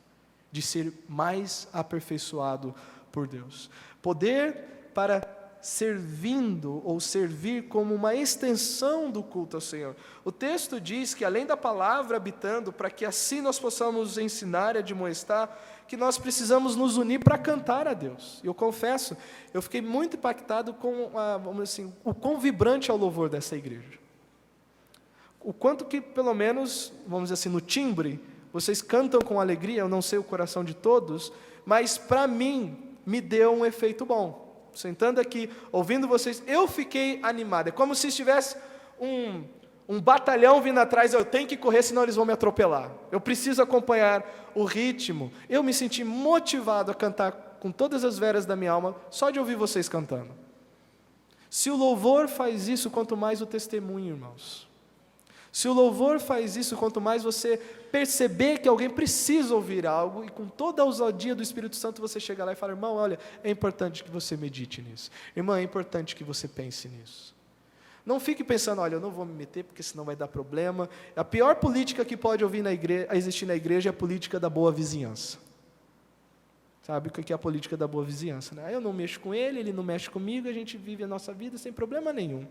de ser mais aperfeiçoado por Deus. Poder para servindo ou servir como uma extensão do culto ao Senhor. O texto diz que além da palavra habitando, para que assim nós possamos ensinar e admoestar, que nós precisamos nos unir para cantar a Deus. Eu confesso, eu fiquei muito impactado com vamos dizer assim, o quão vibrante é o louvor dessa igreja. O quanto que, pelo menos, vamos dizer assim, no timbre, vocês cantam com alegria. Eu não sei o coração de todos, mas para mim me deu um efeito bom. Sentando aqui, ouvindo vocês, eu fiquei animado. É como se estivesse um um batalhão vindo atrás, eu tenho que correr, senão eles vão me atropelar. Eu preciso acompanhar o ritmo. Eu me senti motivado a cantar com todas as veras da minha alma, só de ouvir vocês cantando. Se o louvor faz isso, quanto mais o testemunho, irmãos. Se o louvor faz isso, quanto mais você perceber que alguém precisa ouvir algo, e com toda a ousadia do Espírito Santo você chega lá e fala, irmão, olha, é importante que você medite nisso. Irmã, é importante que você pense nisso. Não fique pensando, olha, eu não vou me meter porque senão vai dar problema. A pior política que pode existir na igreja é a política da boa vizinhança. Sabe o que é a política da boa vizinhança, né? Eu não mexo com ele, ele não mexe comigo, a gente vive a nossa vida sem problema nenhum.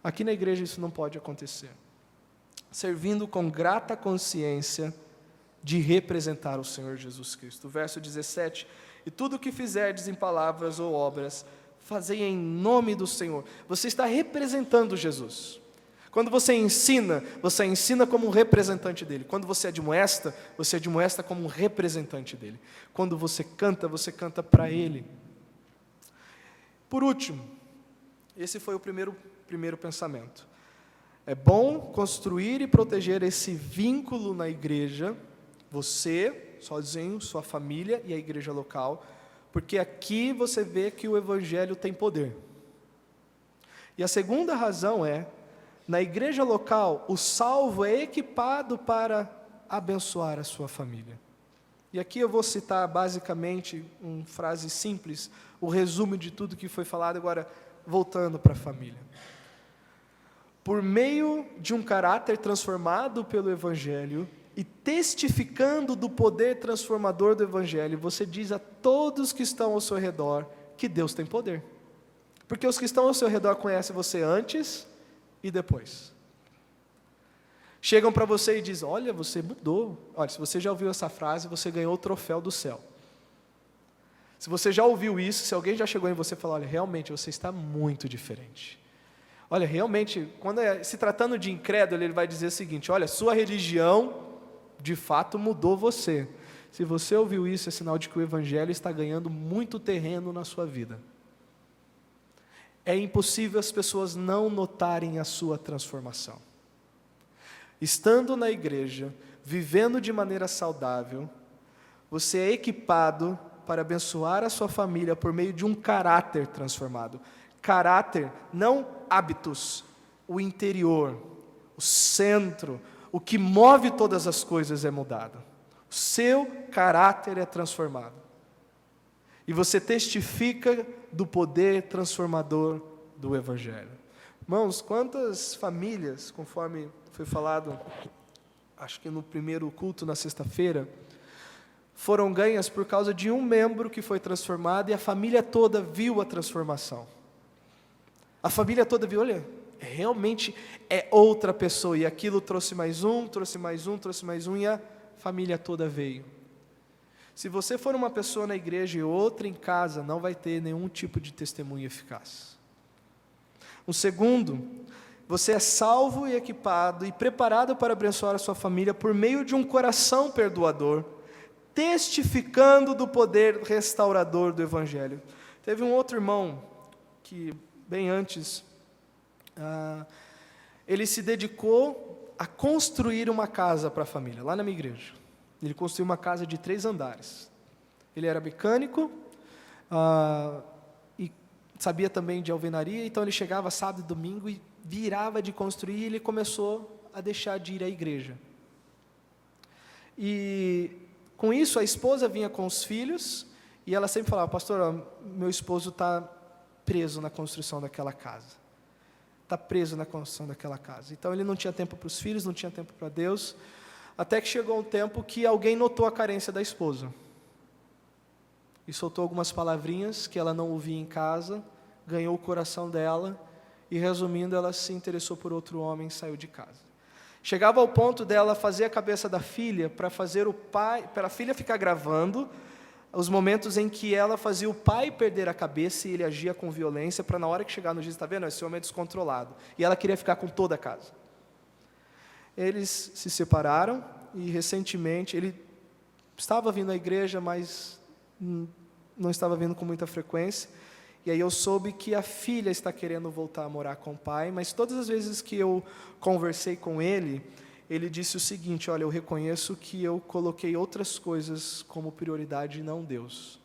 Aqui na igreja isso não pode acontecer. Servindo com grata consciência de representar o Senhor Jesus Cristo. Verso 17, e tudo o que fizerdes em palavras ou obras, fazei em nome do Senhor. Você está representando Jesus. Quando você ensina como um representante dele. Quando você admoesta como um representante dele. Quando você canta para ele. Por último, esse foi o primeiro pensamento. É bom construir e proteger esse vínculo na igreja, você, sozinho, sua família e a igreja local, porque aqui você vê que o evangelho tem poder. E a segunda razão é, na igreja local, o salvo é equipado para abençoar a sua família. E aqui eu vou citar basicamente, uma frase simples, o resumo de tudo que foi falado, agora voltando para a família. Por meio de um caráter transformado pelo Evangelho e testificando do poder transformador do Evangelho, você diz a todos que estão ao seu redor que Deus tem poder. Porque os que estão ao seu redor conhecem você antes e depois. Chegam para você e dizem, olha, você mudou. Olha, se você já ouviu essa frase, você ganhou o troféu do céu. Se você já ouviu isso, se alguém já chegou em você e falou, olha, realmente você está muito diferente. Olha, realmente, quando se tratando de incrédulo, ele vai dizer o seguinte, olha, sua religião, de fato, mudou você. Se você ouviu isso, é sinal de que o Evangelho está ganhando muito terreno na sua vida. É impossível as pessoas não notarem a sua transformação. Estando na igreja, vivendo de maneira saudável, você é equipado para abençoar a sua família por meio de um caráter transformado. Caráter, não hábitos, o interior, o centro, o que move todas as coisas é mudado. O seu caráter é transformado. E você testifica do poder transformador do Evangelho. Irmãos, quantas famílias, conforme foi falado, acho que no primeiro culto na sexta-feira, foram ganhas por causa de um membro que foi transformado e a família toda viu a transformação. A família toda viu, olha, realmente é outra pessoa, e aquilo trouxe mais um, e a família toda veio. Se você for uma pessoa na igreja e outra em casa, não vai ter nenhum tipo de testemunho eficaz. O segundo, você é salvo e equipado e preparado para abençoar a sua família por meio de um coração perdoador, testificando do poder restaurador do Evangelho. Teve um outro irmão que, bem antes, ele se dedicou a construir uma casa para a família, lá na minha igreja. Ele construiu uma casa de 3 andares. Ele era mecânico e sabia também de alvenaria, então ele chegava sábado e domingo e virava de construir, e ele começou a deixar de ir à igreja. E com isso a esposa vinha com os filhos, e ela sempre falava, pastor, meu esposo está preso na construção daquela casa. Está preso na construção daquela casa. Então ele não tinha tempo para os filhos, não tinha tempo para Deus, até que chegou um tempo que alguém notou a carência da esposa. E soltou algumas palavrinhas que ela não ouvia em casa, ganhou o coração dela, e resumindo, ela se interessou por outro homem e saiu de casa. Chegava ao ponto dela fazer a cabeça da filha para fazer o pai, para a filha ficar gravando os momentos em que ela fazia o pai perder a cabeça e ele agia com violência, para na hora que chegar no dia, está vendo? Esse homem é descontrolado. E ela queria ficar com toda a casa. Eles se separaram e recentemente, ele estava vindo à igreja, mas não estava vindo com muita frequência. E aí eu soube que a filha está querendo voltar a morar com o pai, mas todas as vezes que eu conversei com ele, ele disse o seguinte: olha, eu reconheço que eu coloquei outras coisas como prioridade e não Deus.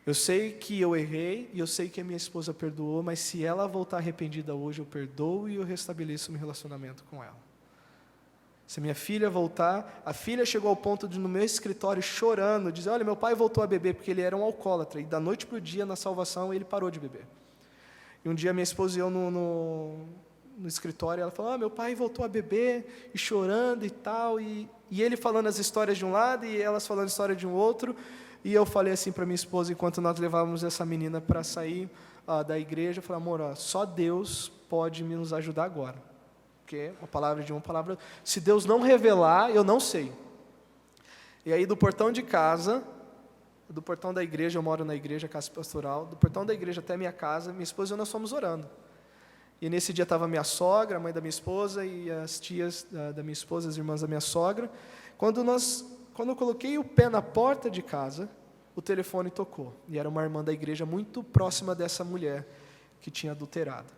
Eu sei que eu errei e eu sei que a minha esposa perdoou, mas se ela voltar arrependida hoje, eu perdoo e eu restabeleço meu relacionamento com ela. Se minha filha voltar, a filha chegou ao ponto de no meu escritório chorando, dizer: olha, meu pai voltou a beber porque ele era um alcoólatra, e da noite para o dia, na salvação, ele parou de beber. E um dia minha esposa e eu no escritório, ela falou: meu pai voltou a beber, e chorando e tal, e ele falando as histórias de um lado, e elas falando a história de um outro, e eu falei assim para minha esposa, enquanto nós levávamos essa menina para sair da igreja, eu falei: amor, só Deus pode nos ajudar agora. Porque uma palavra de uma palavra, se Deus não revelar, eu não sei. E aí do portão de casa, do portão da igreja, eu moro na igreja, casa pastoral, do portão da igreja até minha casa, minha esposa e eu, nós fomos orando. E nesse dia estava minha sogra, a mãe da minha esposa, e as tias da minha esposa, as irmãs da minha sogra. Quando eu coloquei o pé na porta de casa, o telefone tocou. E era uma irmã da igreja muito próxima dessa mulher que tinha adulterado.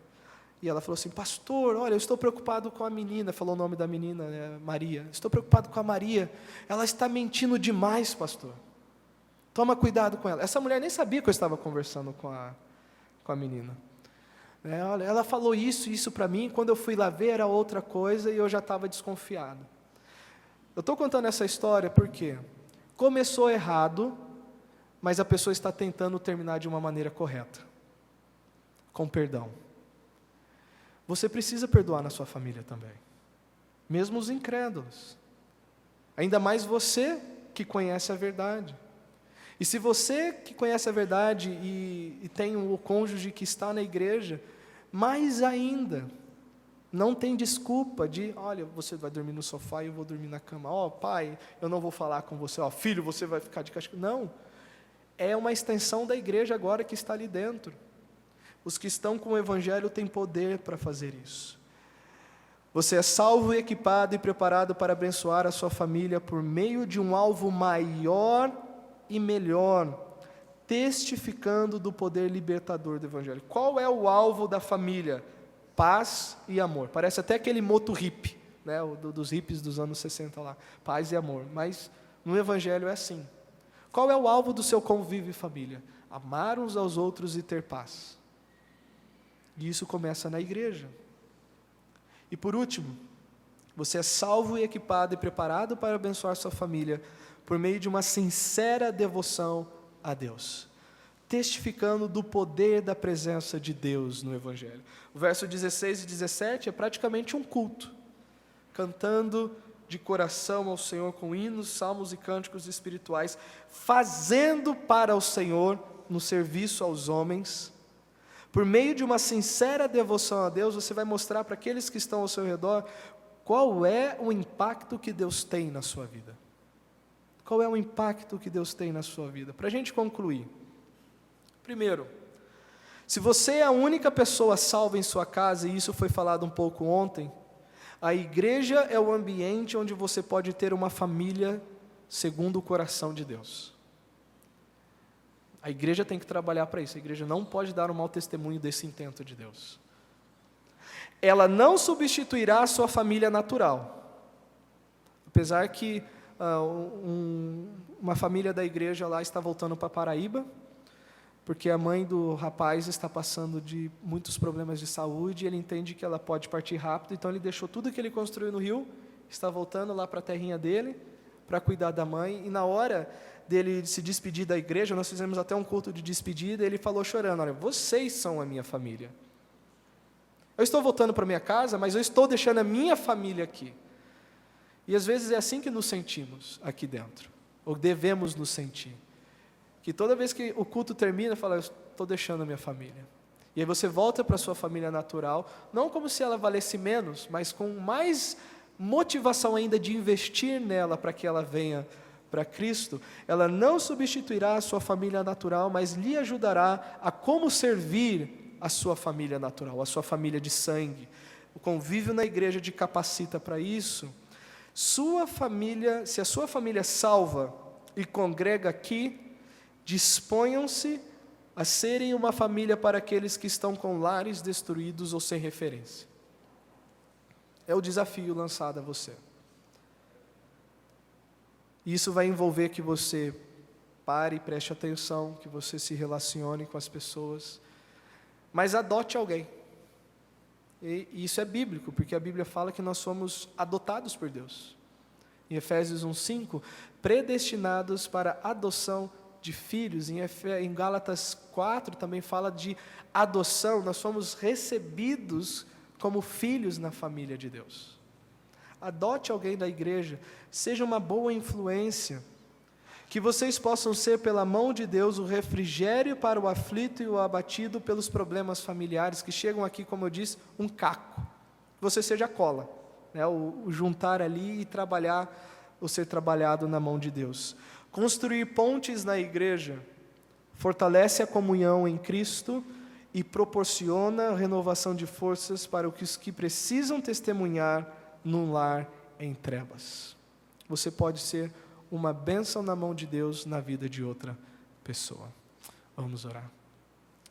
E ela falou assim: pastor, olha, eu estou preocupado com a menina, falou o nome da menina, né, Maria. Estou preocupado com a Maria, ela está mentindo demais, pastor. Toma cuidado com ela. Essa mulher nem sabia que eu estava conversando com a menina. Olha, ela falou isso para mim, quando eu fui lá ver era outra coisa e eu já estava desconfiado. Eu estou contando essa história porque começou errado, mas a pessoa está tentando terminar de uma maneira correta, com perdão. Você precisa perdoar na sua família também, mesmo os incrédulos, ainda mais você que conhece a verdade. E se você que conhece a verdade e tem o cônjuge que está na igreja, mais ainda, não tem desculpa de: olha, você vai dormir no sofá e eu vou dormir na cama. Pai, eu não vou falar com você. Filho, você vai ficar de castigo. Não, é uma extensão da igreja agora que está ali dentro. Os que estão com o Evangelho têm poder para fazer isso. Você é salvo, equipado e preparado para abençoar a sua família por meio de um alvo maior e melhor, testificando do poder libertador do Evangelho. Qual é o alvo da família? Paz e amor. Parece até aquele moto hippie, né, dos hippies dos anos 60 lá. Paz e amor. Mas no Evangelho é assim. Qual é o alvo do seu convívio e família? Amar uns aos outros e ter paz. E isso começa na igreja. E por último, você é salvo e equipado e preparado para abençoar sua família por meio de uma sincera devoção a Deus, testificando do poder da presença de Deus no Evangelho. O verso 16 e 17 é praticamente um culto, cantando de coração ao Senhor com hinos, salmos e cânticos espirituais, fazendo para o Senhor no serviço aos homens. Por meio de uma sincera devoção a Deus, você vai mostrar para aqueles que estão ao seu redor qual é o impacto que Deus tem na sua vida. Qual é o impacto que Deus tem na sua vida? Para a gente concluir. Primeiro, se você é a única pessoa salva em sua casa, e isso foi falado um pouco ontem, a igreja é o ambiente onde você pode ter uma família segundo o coração de Deus. A igreja tem que trabalhar para isso. A igreja não pode dar um mau testemunho desse intento de Deus. Ela não substituirá a sua família natural. Apesar que uma família da igreja lá está voltando para Paraíba, porque a mãe do rapaz está passando de muitos problemas de saúde, e ele entende que ela pode partir rápido, então ele deixou tudo que ele construiu no Rio, está voltando lá para a terrinha dele, para cuidar da mãe, e na hora dele se despedir da igreja, nós fizemos até um culto de despedida, ele falou chorando: olha, vocês são a minha família. Eu estou voltando para minha casa, mas eu estou deixando a minha família aqui. E às vezes é assim que nos sentimos aqui dentro, ou devemos nos sentir. Que toda vez que o culto termina, fala: eu estou deixando a minha família. E aí você volta para a sua família natural, não como se ela valesse menos, mas com mais motivação ainda de investir nela para que ela venha para Cristo. Ela não substituirá a sua família natural, mas lhe ajudará a como servir a sua família natural, a sua família de sangue. O convívio na igreja te capacita para isso. Sua família, se a sua família salva e congrega aqui, disponham-se a serem uma família para aqueles que estão com lares destruídos ou sem referência. É o desafio lançado a você. Isso vai envolver que você pare e preste atenção, que você se relacione com as pessoas, mas adote alguém. E isso é bíblico, porque a Bíblia fala que nós somos adotados por Deus. Em Efésios 1:5, predestinados para adoção de filhos. Em Gálatas 4 também fala de adoção, nós somos recebidos como filhos na família de Deus. Adote alguém da igreja, seja uma boa influência, que vocês possam ser, pela mão de Deus, o refrigério para o aflito e o abatido pelos problemas familiares, que chegam aqui, como eu disse, um caco. Você seja a cola, né? o juntar ali e trabalhar, ou ser trabalhado na mão de Deus. Construir pontes na igreja fortalece a comunhão em Cristo e proporciona renovação de forças para os que precisam testemunhar num lar em trevas. Você pode ser uma bênção na mão de Deus na vida de outra pessoa. Vamos orar.